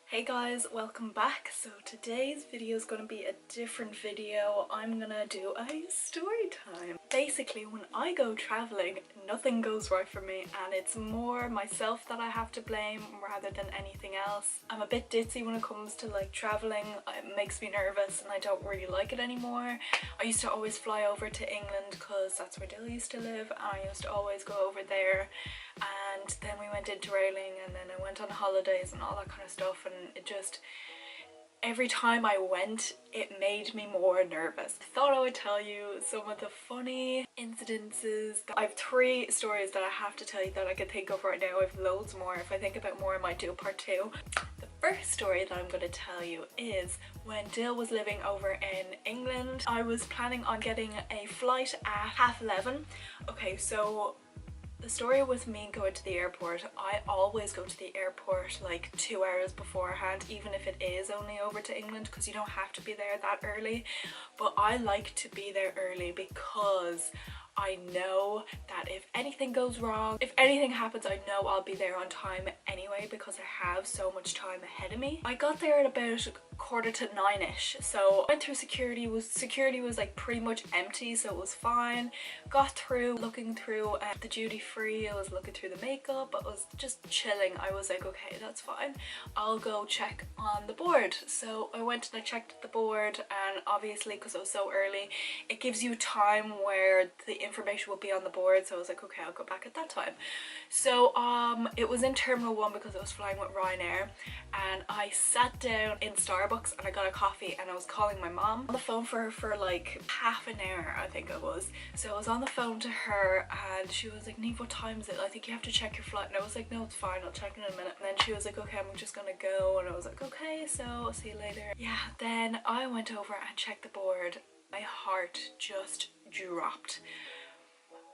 Hey guys, welcome back. So today's video is going to be a different video. I'm gonna do a story time. Basically, when I go traveling, nothing goes right for me and it's more myself that I have to blame rather than anything else. I'm a bit ditzy when it comes to like traveling. It makes me nervous and I don't really like it anymore. I used to always fly over to England because that's where Dill used to live, and I used to always go over there, and then we went interrailing and then I went on holidays and all that kind of stuff, and it just, every time I went it made me more nervous. I thought I would tell you some of the funny incidences. I have 3 stories that I have to tell you that I can think of right now. I have loads more. If I think about more I might do a part 2. The first story that I'm going to tell you is when Dill was living over in England. I was planning on getting a flight at 11:30. Okay, so the story with me going to the airport, I always go to the airport like 2 hours beforehand, even if it is only over to England, because you don't have to be there that early. But I like to be there early because I know that if anything goes wrong, if anything happens, I know I'll be there on time anyway because I have so much time ahead of me. I got there at about 8:45ish, so I went through security. Security was like pretty much empty, so it was fine. Got through, looking through the duty free, I was looking through the makeup, I was just chilling. I was like, okay, that's fine, I'll go check on the board. So I went and I checked the board, and obviously because it was so early it gives you time where the information will be on the board, so I was like, okay, I'll go back at that time. So it was in Terminal 1 because I was flying with Ryanair, and I sat down in Starbucks and I got a coffee, and I was calling my mom on the phone for her for like half an hour, I think it was. So I was on the phone to her and she was like, Neve, what time is it? I think you have to check your flight. And I was like, no, it's fine, I'll check in a minute. And then she was like, okay, I'm just gonna go. And I was like, okay, so I'll see you later. Yeah, then I went over and checked the board. My heart just dropped.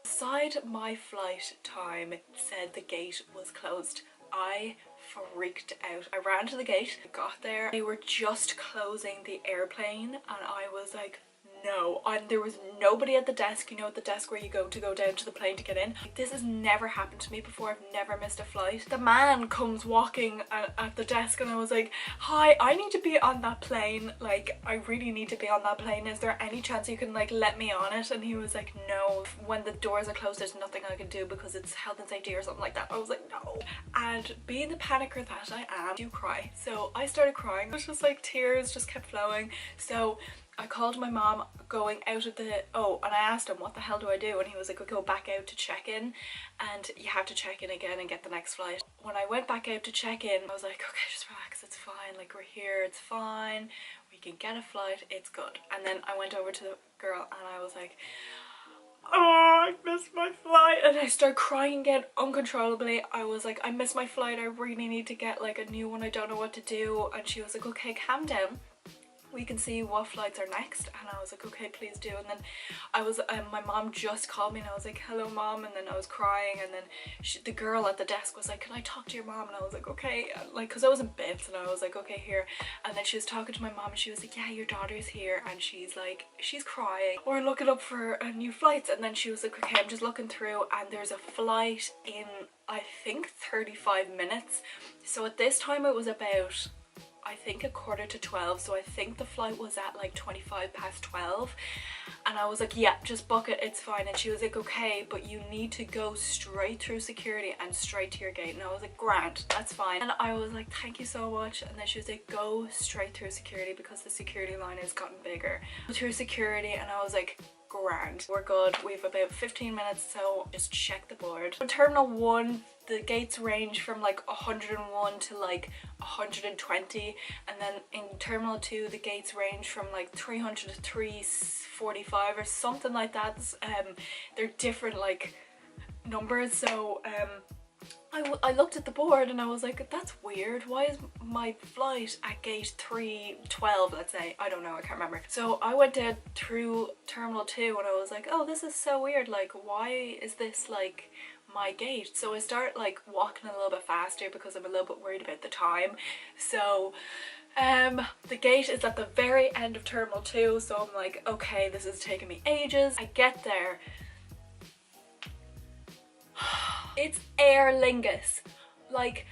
Beside my flight time, it said the gate was closed. I freaked out. I ran to the gate, got there, they were just closing the airplane, and I was like, no. And there was nobody at the desk, you know, at the desk where you go down to the plane to get in. Like, this has never happened to me before. I've never missed a flight. The man comes walking at the desk, and I was like, hi, I need to be on that plane. Like, I really need to be on that plane. Is there any chance you can like let me on it? And he was like, no, when the doors are closed there's nothing I can do because it's health and safety or something like that. I was like, no. And being the panicker that I am, I do cry. So I started crying. It was just like tears just kept flowing. So I called my mom going out of the, and I asked him, what the hell do I do? And he was like, we go back out to check in, and you have to check in again and get the next flight. When I went back out to check in, I was like, okay, just relax, it's fine, like we're here, it's fine, we can get a flight, it's good. And then I went over to the girl and I was like, oh, I missed my flight. And I started crying again uncontrollably. I was like, I missed my flight, I really need to get like a new one, I don't know what to do. And she was like, okay, calm down, we can see what flights are next. And I was like, okay, please do. And then I was my mom just called me, and I was like, hello mom, and then I was crying, and then the girl at the desk was like, can I talk to your mom? And I was like, okay, like, because I was in bits, and I was like, okay, here. And then she was talking to my mom and she was like, yeah, your daughter's here, and she's like, she's crying, we're looking up for new flights. And then she was like, okay, I'm just looking through, and there's a flight in I think 35 minutes. So at this time it was about, I think, 11:45, so I think the flight was at like 12:25. And I was like, yeah, just book it, it's fine. And she was like, okay, but you need to go straight through security and straight to your gate. And I was like, grand, that's fine. And I was like, thank you so much. And then she was like, go straight through security because the security line has gotten bigger. Go through security, and I was like, grand, we're good, we have about 15 minutes, so just check the board. In Terminal 1 the gates range from like 101 to like 120, and then in Terminal 2 the gates range from like 300 to 345 or something like that. They're different like numbers. So I looked at the board and I was like, that's weird, why is my flight at gate 312, let's say, I don't know, I can't remember. So I went down through Terminal 2 and I was like, oh, this is so weird, like why is this like my gate? So I start like walking a little bit faster because I'm a little bit worried about the time. So the gate is at the very end of Terminal 2, so I'm like, okay, this is taking me ages. I get there, it's Aer Lingus. Like,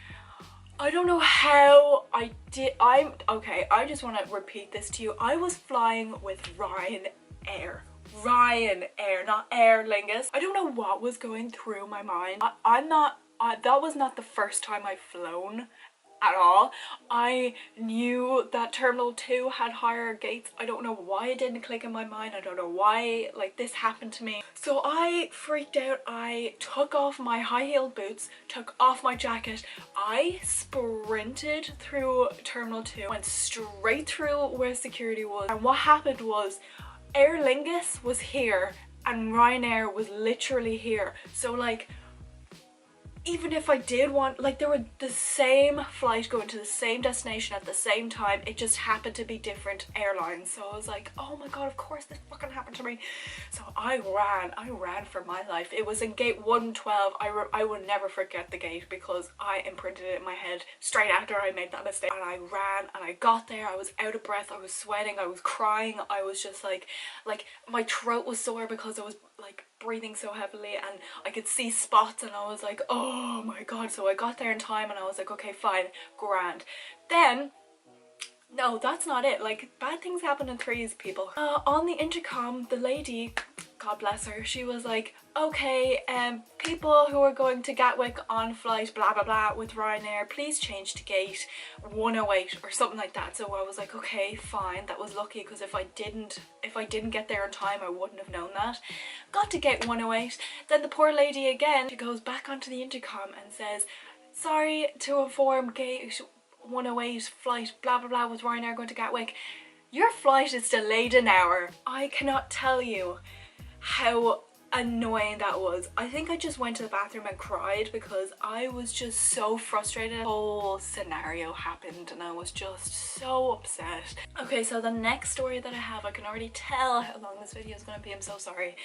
I don't know how I did. Okay, I just want to repeat this to you. I was flying with Ryanair. Ryanair, not Aer Lingus. I don't know what was going through my mind. That was not the first time I've flown at all. I knew that Terminal 2 had higher gates. I don't know why it didn't click in my mind. I don't know why like this happened to me. So I freaked out. I took off my high-heeled boots, took off my jacket. I sprinted through Terminal 2, went straight through where security was. And what happened was Aer Lingus was here and Ryanair was literally here. So like, even if I did want, like, there were the same flight going to the same destination at the same time, it just happened to be different airlines. So I was like, oh my god, of course this fucking happened to me. So I ran for my life. It was in gate 112. I will never forget the gate because I imprinted it in my head straight after I made that mistake. And I ran and I got there. I was out of breath, I was sweating, I was crying, I was just like my throat was sore because I was like breathing so heavily and I could see spots and I was like, oh my god. So I got there in time and I was like, okay, fine, grand. Then, no, that's not it. Like, bad things happen in threes, people. On the intercom, the lady, God bless her, she was like, okay, people who are going to Gatwick on flight blah blah blah with Ryanair, please change to gate 108 or something like that. So I was like, okay, fine. That was lucky because if I didn't get there in time, I wouldn't have known that. Got to gate 108. Then the poor lady again, she goes back onto the intercom and says, sorry to inform gate 108 flight blah blah blah with Ryanair going to Gatwick, your flight is delayed an hour. I cannot tell you how annoying that was. I think I just went to the bathroom and cried because I was just so frustrated. The whole scenario happened and I was just so upset. Okay, so the next story that I have, I can already tell how long this video is going to be. I'm so sorry,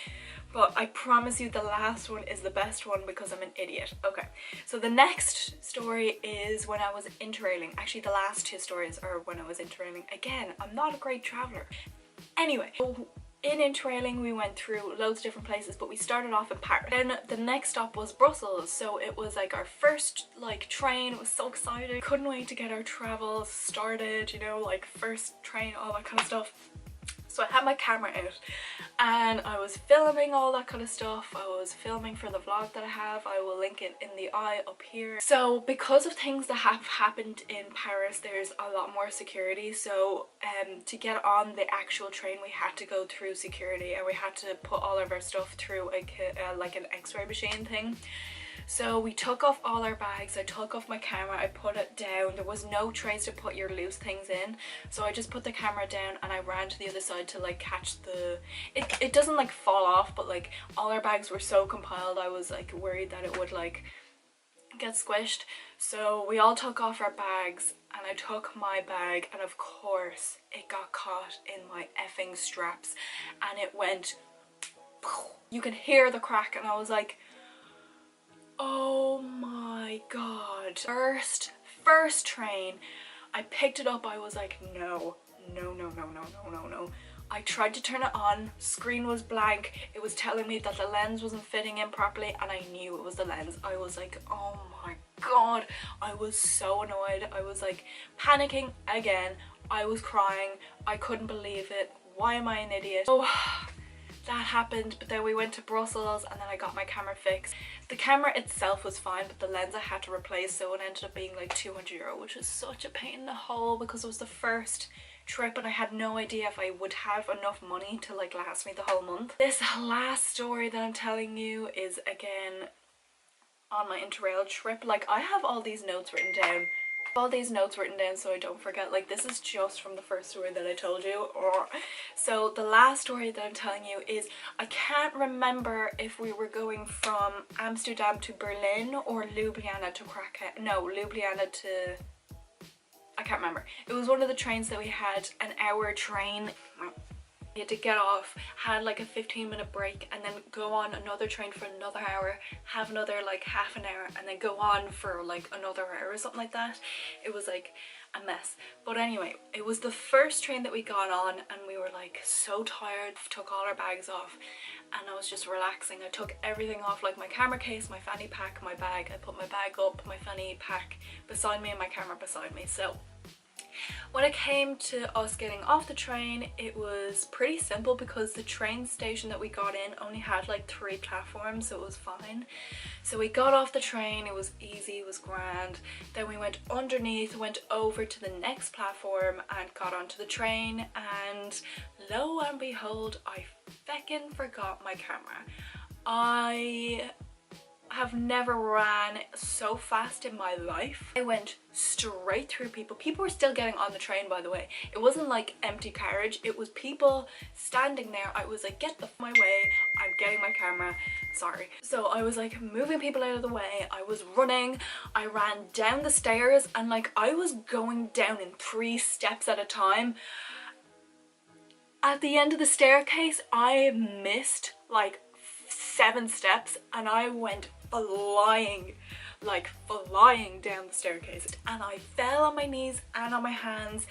but I promise you the last one is the best one because I'm an idiot. Okay, so the next story is when I was interrailing. Actually, the last two stories are when I was interrailing. Again, I'm not a great traveler. Anyway, in interrailing we went through loads of different places, but we started off in Paris. Then the next stop was Brussels, so it was like our first like train. It was so exciting, couldn't wait to get our travel started, you know, like first train, all that kind of stuff. So I had my camera out and I was filming all that kind of stuff. I was filming for the vlog that I have. I will link it in the eye up here. So because of things that have happened in Paris, there's a lot more security. So to get on the actual train, we had to go through security and we had to put all of our stuff through like an x-ray machine thing. So we took off all our bags, I took off my camera, I put it down. There was no trays to put your loose things in, so I just put the camera down and I ran to the other side to like catch the... It doesn't like fall off, but like all our bags were so compiled, I was like worried that it would like get squished. So we all took off our bags and I took my bag and of course it got caught in my effing straps and it went... You could hear the crack and I was like, oh my god. First train, I picked it up, I was like, no. I tried to turn it on, screen was blank, it was telling me that the lens wasn't fitting in properly and I knew it was the lens. I was like, oh my god. I was so annoyed. I was like panicking again. I was crying. I couldn't believe it. Why am I an idiot? Oh, that happened, but then we went to Brussels and then I got my camera fixed. The camera itself was fine, but the lens I had to replace, so it ended up being like €200, which was such a pain in the hole because it was the first trip and I had no idea if I would have enough money to like last me the whole month. This last story that I'm telling you is again on my interrail trip. Like, I have all these notes written down. So I don't forget. Like, this is just from the first story that I told you. So the last story that I'm telling you is, I can't remember if we were going from Amsterdam to Berlin or Ljubljana to Krakow. No, Ljubljana to... I can't remember. It was one of the trains that we had, an hour train. You had to get off, had like a 15-minute break, and then go on another train for another hour, have another like half an hour, and then go on for like another hour or something like that. It was like a mess. But anyway, it was the first train that we got on, and we were like so tired. Took all our bags off, and I was just relaxing. I took everything off, like my camera case, my fanny pack, my bag. I put my bag up, my fanny pack beside me, and my camera beside me. So when it came to us getting off the train, it was pretty simple because the train station that we got in only had like 3 platforms, so it was fine. So we got off the train, it was easy, it was grand. Then we went underneath, went over to the next platform and got onto the train, and lo and behold, I feckin' forgot my camera. I have never ran so fast in my life. I went straight through people. People were still getting on the train, by the way. It wasn't like empty carriage, it was people standing there. I was like, get the my way, I'm getting my camera, sorry. So I was like moving people out of the way. I was running, I ran down the stairs, and like I was going down in 3 steps at a time. At the end of the staircase, I missed like 7 steps, and I went flying, like flying down the staircase, and I fell on my knees and on my hands,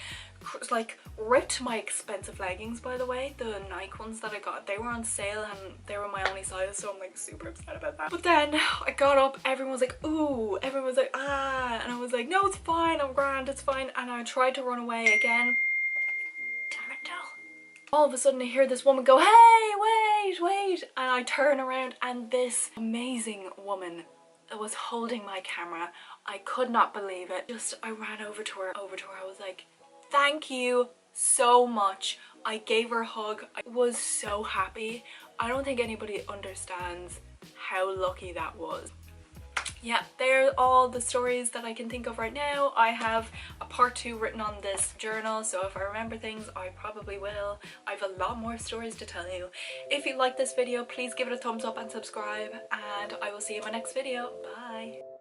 like ripped my expensive leggings, by the way. The Nike ones that I got, they were on sale and they were my only size, so I'm like super upset about that. But then I got up, everyone was like ooh, everyone was like ah, and I was like no, it's fine, I'm grand, it's fine. And I tried to run away again. Damn it, Del. All of a sudden I hear this woman go, hey, wait, and I turn around, and this amazing woman was holding my camera. I could not believe it. I ran over to her. I was like, thank you so much. I gave her a hug. I was so happy. I don't think anybody understands how lucky that was. Yeah, they're all the stories that I can think of right now. I have a part 2 written on this journal, so if I remember things, I probably will. I have a lot more stories to tell you. If you like this video, please give it a thumbs up and subscribe, and I will see you in my next video. Bye!